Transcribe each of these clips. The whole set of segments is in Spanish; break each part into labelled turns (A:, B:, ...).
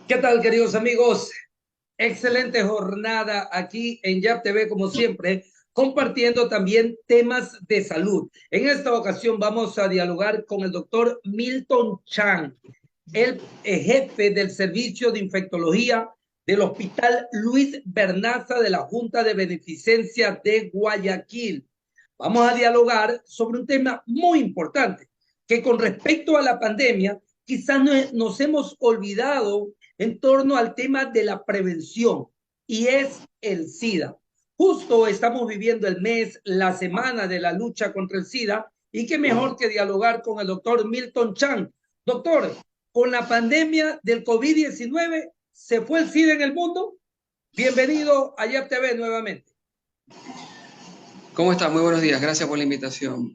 A: ¿Qué tal, queridos amigos? Excelente jornada aquí en YAP TV, como siempre, compartiendo también temas de salud. En esta ocasión vamos a dialogar con el doctor Milton Chan, el jefe del Servicio de Infectología del Hospital Luis Bernaza de la Junta de Beneficencia de Guayaquil. Vamos a dialogar sobre un tema muy importante, que con respecto a la pandemia, quizás nos hemos olvidado en torno al tema de la prevención, y es el SIDA. Justo estamos viviendo el mes, la semana de la lucha contra el SIDA, y qué mejor que dialogar con el doctor Milton Chan. Doctor, con la pandemia del COVID-19, ¿se fue el SIDA en el mundo? Bienvenido a YAP TV nuevamente.
B: ¿Cómo está? Muy buenos días, gracias por la invitación.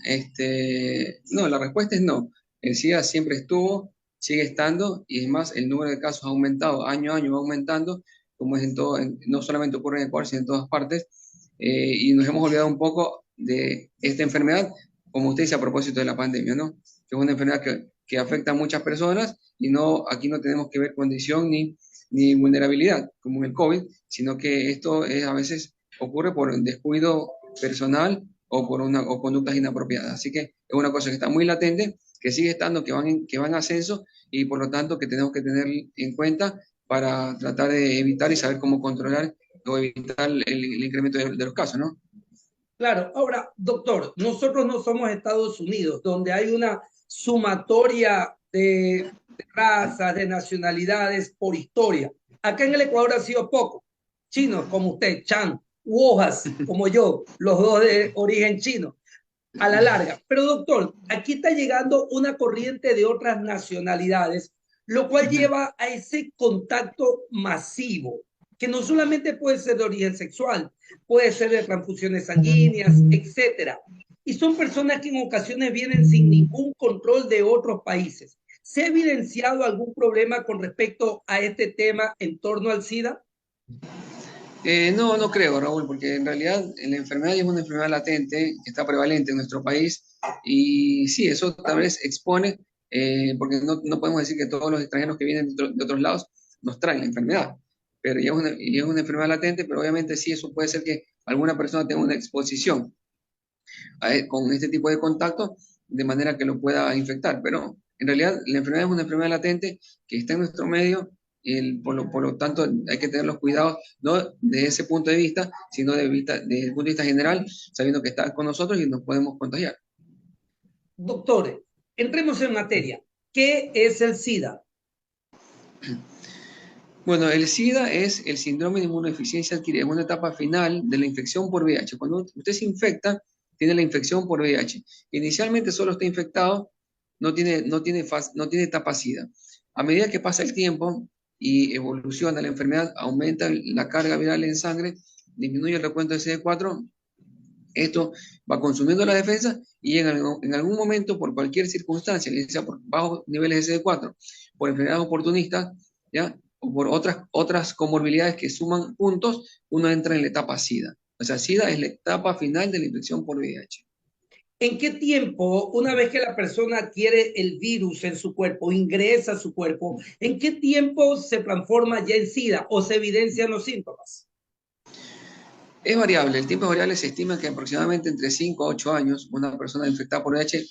B: No, la respuesta es no. El SIDA siempre estuvo, sigue estando, y es más, el número de casos ha aumentado, año a año va aumentando, como es en todo, no solamente ocurre en Ecuador, sino en todas partes, y nos hemos olvidado un poco de esta enfermedad, como usted dice a propósito de la pandemia, ¿no? Que es una enfermedad que afecta a muchas personas, y no, aquí no tenemos que ver condición ni vulnerabilidad, como en el COVID, sino que esto es, a veces ocurre por un descuido personal o conductas inapropiadas. Así que es una cosa que está muy latente, que sigue estando, que va en ascenso, y por lo tanto que tenemos que tener en cuenta para tratar de evitar y saber cómo controlar o evitar el incremento de los casos, ¿no?
A: Claro, ahora, doctor, nosotros no somos Estados Unidos, donde hay una sumatoria de razas, de nacionalidades por historia. Acá en el Ecuador ha sido poco. Chinos como usted, Chan, Wojas como yo, los dos de origen chino, a la larga. Pero doctor, aquí está llegando una corriente de otras nacionalidades, lo cual lleva a ese contacto masivo, que no solamente puede ser de origen sexual, puede ser de transfusiones sanguíneas, etcétera. Y son personas que en ocasiones vienen sin ningún control de otros países. ¿Se ha evidenciado algún problema con respecto a este tema en torno al SIDA?
B: No, no creo, Raúl, porque en realidad la enfermedad es una enfermedad latente que está prevalente en nuestro país, y sí, eso tal vez expone, porque no podemos decir que todos los extranjeros que vienen de otros lados nos traen la enfermedad, pero y es una enfermedad latente, pero obviamente sí, eso puede ser que alguna persona tenga una exposición con este tipo de contacto, de manera que lo pueda infectar. Pero en realidad la enfermedad es una enfermedad latente que está en nuestro medio, y por lo tanto hay que tener los cuidados, no de ese punto de vista, sino desde el punto de vista general, sabiendo que está con nosotros y nos podemos contagiar.
A: Doctores, entremos en materia. ¿Qué es el SIDA?
B: Bueno, el SIDA es el síndrome de inmunodeficiencia adquirida, es una etapa final de la infección por VIH. Cuando usted se infecta, tiene la infección por VIH. Inicialmente solo está infectado, no tiene etapa SIDA. A medida que pasa el tiempo y evoluciona la enfermedad, aumenta la carga viral en sangre, disminuye el recuento de CD4, esto va consumiendo la defensa, y en algún momento, por cualquier circunstancia, ya sea por bajos niveles de CD4, por enfermedades oportunistas, ¿ya? O por otras comorbilidades que suman puntos, uno entra en la etapa SIDA. O sea, SIDA es la etapa final de la infección por VIH.
A: ¿En qué tiempo, una vez que la persona adquiere el virus en su cuerpo, ingresa a su cuerpo, en qué tiempo se transforma ya en SIDA o se evidencian los síntomas?
B: Es variable, el tiempo es variable, se estima que aproximadamente entre 5 a 8 años una persona infectada por VIH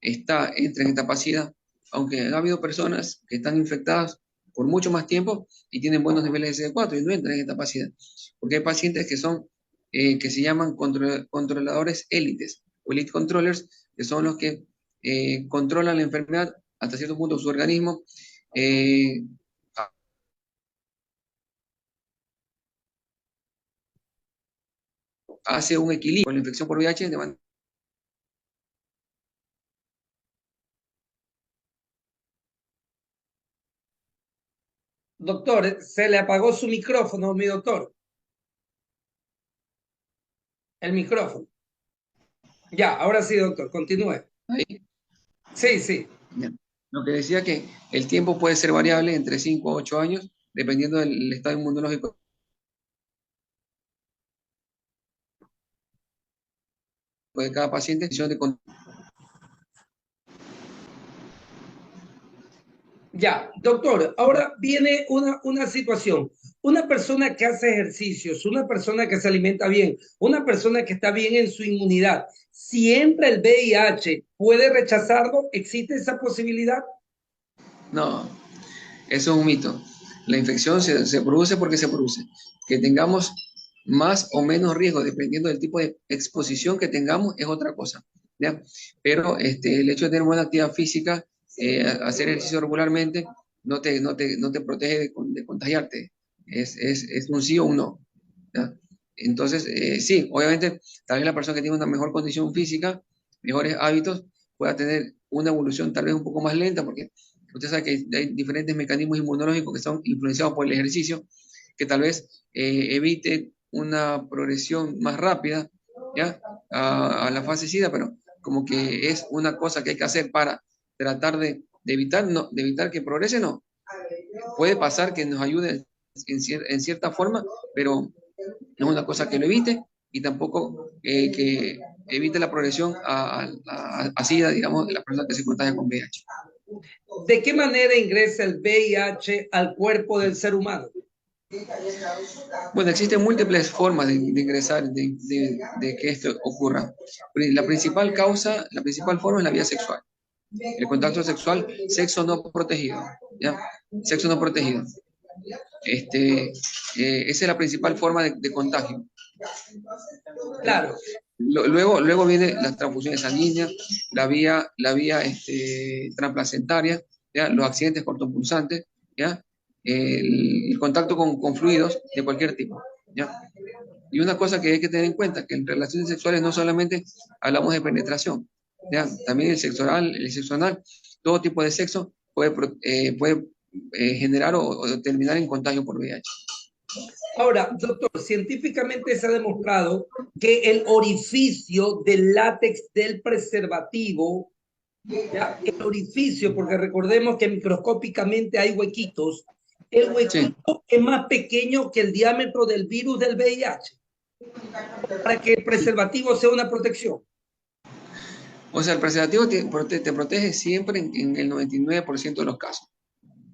B: entra en etapa SIDA, aunque ha habido personas que están infectadas por mucho más tiempo y tienen buenos niveles de CD4 y no entran en etapa SIDA, porque hay pacientes que se llaman controladores élites o elite controllers, que son los que controlan la enfermedad hasta cierto punto su organismo, eh, hace un equilibrio con la infección por VIH de manera.
A: Doctor, se le apagó su micrófono, mi doctor. El micrófono. Ya, ahora sí, doctor, continúe. Sí, sí.
B: Lo que decía que el tiempo puede ser variable entre 5 a 8 años, dependiendo del estado inmunológico de cada paciente.
A: Ya, doctor, ahora viene una situación. Una persona que hace ejercicios, una persona que se alimenta bien, una persona que está bien en su inmunidad, ¿siempre el VIH puede rechazarlo? ¿Existe esa posibilidad?
B: No, eso es un mito. La infección se produce porque se produce. Que tengamos más o menos riesgo, dependiendo del tipo de exposición que tengamos, es otra cosa, ¿ya? Pero el hecho de tener buena actividad física, hacer ejercicio regularmente, no te protege de contagiarte. Es un sí o un no, ¿ya? Entonces, sí, obviamente, tal vez la persona que tiene una mejor condición física, mejores hábitos, pueda tener una evolución tal vez un poco más lenta, porque usted sabe que hay diferentes mecanismos inmunológicos que son influenciados por el ejercicio, que tal vez evite una progresión más rápida, ¿ya? A la fase SIDA, pero como que es una cosa que hay que hacer para tratar de evitar, no, de evitar que progrese, no. Puede pasar que nos ayude en cierta forma, pero no es una cosa que lo evite y tampoco que evite la progresión a SIDA, digamos, de la persona que se contagia con VIH.
A: ¿De qué manera ingresa el VIH al cuerpo del ser humano?
B: Bueno, existen múltiples formas de ingresar, de que esto ocurra. La principal causa, la principal forma es la vía sexual. El contacto sexual, sexo no protegido, ¿ya? Sexo no protegido. Esa es la principal forma de contagio, ¿ya?
A: Claro,
B: Luego viene las transfusiones sanguíneas, la vía transplacentaria, ¿ya? Los accidentes cortopulsantes, ¿ya? El contacto con fluidos de cualquier tipo, ¿ya? Y una cosa que hay que tener en cuenta, que en relaciones sexuales no solamente hablamos de penetración, ¿ya? También el sexo anal, todo tipo de sexo puede generar o terminar en contagio por VIH.
A: ahora, doctor, científicamente se ha demostrado que el orificio del látex del preservativo, ¿ya? El orificio, porque recordemos que microscópicamente hay huequitos, el
B: Sí,
A: huequito es más pequeño que el diámetro del virus del VIH, para que el preservativo sea una protección.
B: o sea, el preservativo te protege siempre en el 99% de los casos,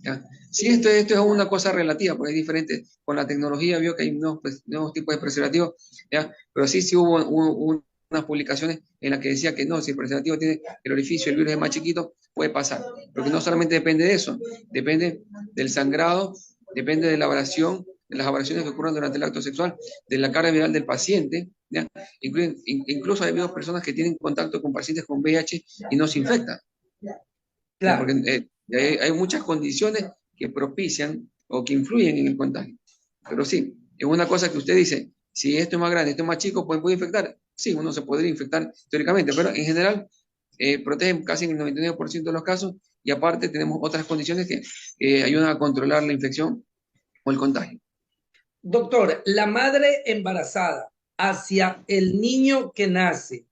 B: ¿ya? Sí, esto es una cosa relativa, porque es diferente. Con la tecnología vio que hay nuevos tipos de preservativos, ¿ya? Pero sí hubo unas publicaciones en las que decía que no, si el preservativo tiene el orificio, el virus es más chiquito, puede pasar. Porque no solamente depende de eso, depende del sangrado, depende de la abrasión, de las abrasiones que ocurran durante el acto sexual, de la carga viral del paciente, ¿ya? Incluso hay habido personas que tienen contacto con pacientes con VIH y no se infectan, ¿ya? Porque
A: Claro.
B: hay muchas condiciones que propician o que influyen en el contagio. Pero sí, es una cosa que usted dice, si esto es más grande, esto es más chico, ¿puede infectar? Sí, uno se podría infectar teóricamente, pero en general protegen casi en el 99% de los casos y aparte tenemos otras condiciones que ayudan a controlar la infección o el contagio.
A: Doctor, la madre embarazada hacia el niño que nace,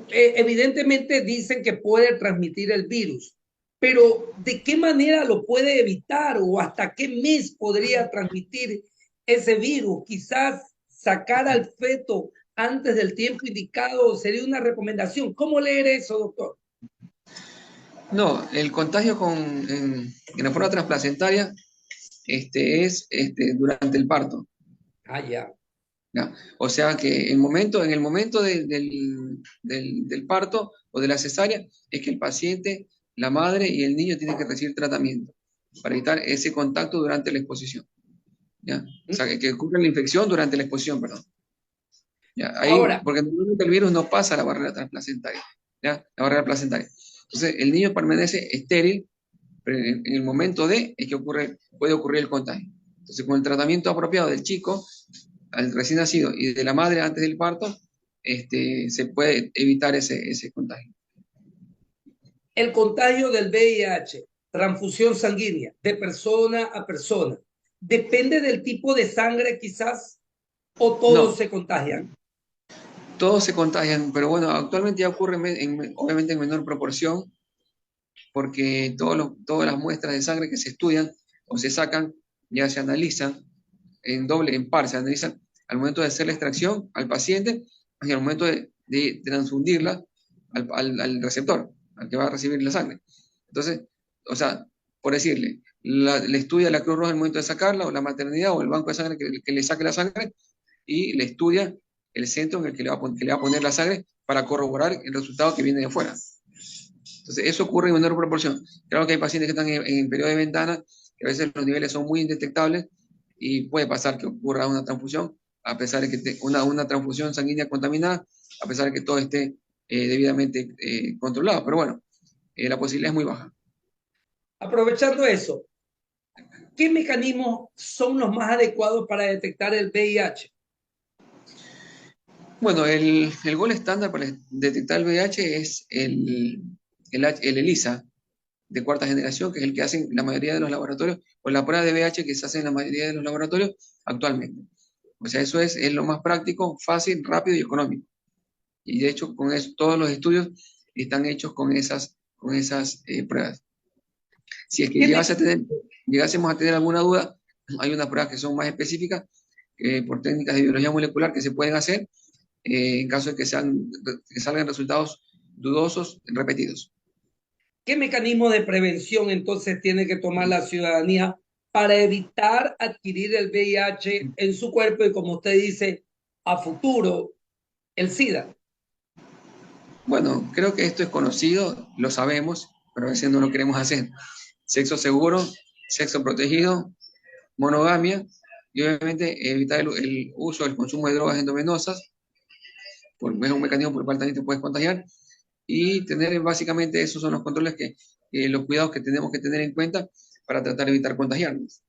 A: evidentemente dicen que puede transmitir el virus, pero ¿de qué manera lo puede evitar o hasta qué mes podría transmitir ese virus? Quizás sacar al feto antes del tiempo indicado sería una recomendación. ¿Cómo leer eso, doctor?
B: No, el contagio en la forma transplacentaria es durante el parto.
A: Ah, ya.
B: ¿Ya? O sea que en el momento del parto o de la cesárea es que el paciente, la madre y el niño tienen que recibir tratamiento para evitar ese contacto durante la exposición, ¿ya? O sea, que ocurre la infección durante la exposición, perdón. ¿Ya? Ahí,
A: Ahora,
B: porque normalmente el virus no pasa a la barrera transplacentaria, ¿ya? La barrera placentaria. Entonces, el niño permanece estéril, pero en el momento es que puede ocurrir el contagio. Entonces, con el tratamiento apropiado del chico, al recién nacido y de la madre antes del parto, se puede evitar ese contagio.
A: el contagio del VIH, transfusión sanguínea de persona a persona, depende del tipo de sangre quizás o todos
B: No,
A: se contagian.
B: todos se contagian, pero bueno, actualmente ya ocurre obviamente en menor proporción, porque todas las muestras de sangre que se estudian o se sacan ya se analizan en par, se analizan al momento de hacer la extracción al paciente y al momento de transfundirla al receptor, al que va a recibir la sangre. Entonces, o sea, por decirle, le estudia la Cruz Roja el momento de sacarla, o la maternidad, o el banco de sangre que le saque la sangre, y le estudia el centro en el que le va a poner la sangre para corroborar el resultado que viene de afuera. Entonces, eso ocurre en menor proporción. Claro que hay pacientes que están en periodo de ventana, que a veces los niveles son muy indetectables, y puede pasar que ocurra una transfusión, a pesar de que una transfusión sanguínea contaminada, a pesar de que todo esté debidamente controlado. Pero bueno, la posibilidad es muy baja.
A: Aprovechando eso, ¿qué mecanismos son los más adecuados para detectar el VIH?
B: Bueno, el gol estándar para detectar el VIH es el ELISA de cuarta generación, que es el que hacen la mayoría de los laboratorios, o la prueba de VIH que se hace en la mayoría de los laboratorios actualmente. O sea, eso es lo más práctico, fácil, rápido y económico. Y de hecho, con eso, todos los estudios están hechos con esas pruebas. Si es que llegásemos a tener alguna duda, hay unas pruebas que son más específicas por técnicas de biología molecular que se pueden hacer en caso de que salgan resultados dudosos repetidos.
A: ¿Qué mecanismo de prevención entonces tiene que tomar la ciudadanía para evitar adquirir el VIH en su cuerpo y, como usted dice, a futuro, el SIDA?
B: Bueno, creo que esto es conocido, lo sabemos, pero a veces no lo queremos hacer. Sexo seguro, sexo protegido, monogamia y obviamente evitar el uso, el consumo de drogas endovenosas, porque es un mecanismo por el cual también te puedes contagiar, y tener básicamente esos son los controles los cuidados que tenemos que tener en cuenta para tratar de evitar contagiarnos.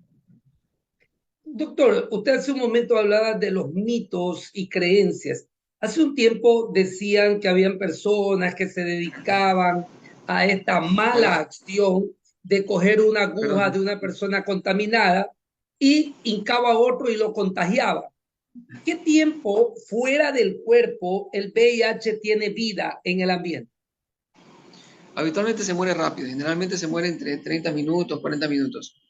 A: Doctor, usted hace un momento hablaba de los mitos y creencias. Hace un tiempo decían que habían personas que se dedicaban a esta mala acción de coger una aguja de
B: Perdón.
A: una persona contaminada y hincaba a otro y lo contagiaba. ¿Qué tiempo fuera del cuerpo el VIH tiene vida en el ambiente?
B: Habitualmente se muere rápido, generalmente se muere entre 30 minutos, 40 minutos.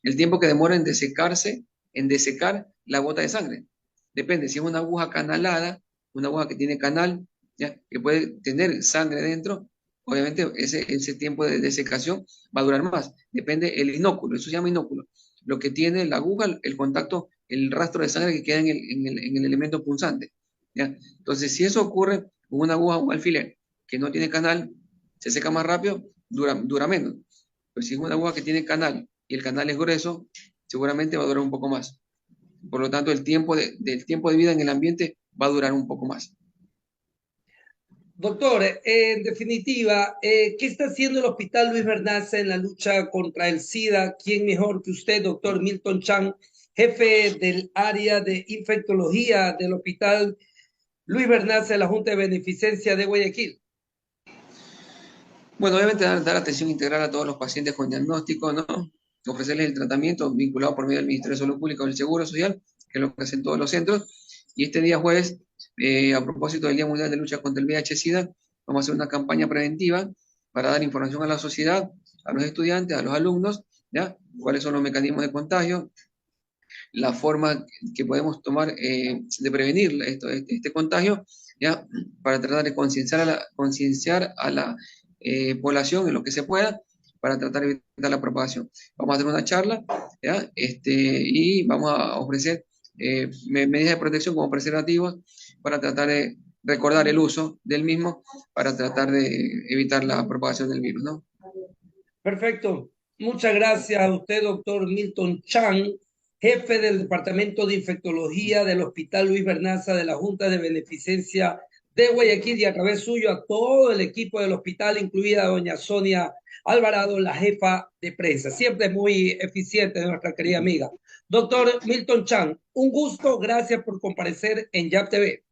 B: El tiempo que demora en desecar la gota de sangre. Depende, si es una aguja canalada, una aguja que tiene canal, ¿ya? Que puede tener sangre dentro, obviamente ese tiempo de desecación va a durar más. Depende el inóculo, eso se llama inóculo. Lo que tiene la aguja, el contacto, el rastro de sangre que queda en el elemento punzante. ¿Ya? Entonces, si eso ocurre con una aguja o un alfiler que no tiene canal, se seca más rápido, dura menos. Pero si es una aguja que tiene canal y el canal es grueso, seguramente va a durar un poco más. Por lo tanto, del tiempo de vida en el ambiente va a durar un poco más.
A: Doctor, en definitiva, ¿qué está haciendo el Hospital Luis Bernaza en la lucha contra el SIDA? ¿Quién mejor que usted, doctor Milton Chan, jefe del área de infectología del Hospital Luis Bernaza de la Junta de Beneficencia de Guayaquil?
B: Bueno, obviamente dar atención integral a todos los pacientes con diagnóstico, ¿no? Ofrecerles el tratamiento vinculado por medio del Ministerio de Salud Pública o del Seguro Social, que es lo que hacen todos los centros. Y este día jueves, a propósito del Día Mundial de Lucha contra el VIH-Sida, vamos a hacer una campaña preventiva para dar información a la sociedad, a los estudiantes, a los alumnos, ¿ya? Cuáles son los mecanismos de contagio, la forma que podemos tomar de prevenir este contagio, ¿ya? Para tratar de concienciar a la población en lo que se pueda para tratar de evitar la propagación. Vamos a hacer una charla, ¿ya? Y vamos a ofrecer medidas de protección como preservativos para tratar de recordar el uso del mismo para tratar de evitar la propagación del virus, ¿no?
A: Perfecto. Muchas gracias a usted, doctor Milton Chan, jefe del Departamento de Infectología del Hospital Luis Bernaza de la Junta de Beneficencia de Guayaquil, y a través suyo a todo el equipo del hospital, incluida doña Sonia Alvarado, la jefa de prensa. Siempre muy eficiente nuestra querida amiga. Doctor Milton Chan, un gusto. Gracias por comparecer en YAP TV.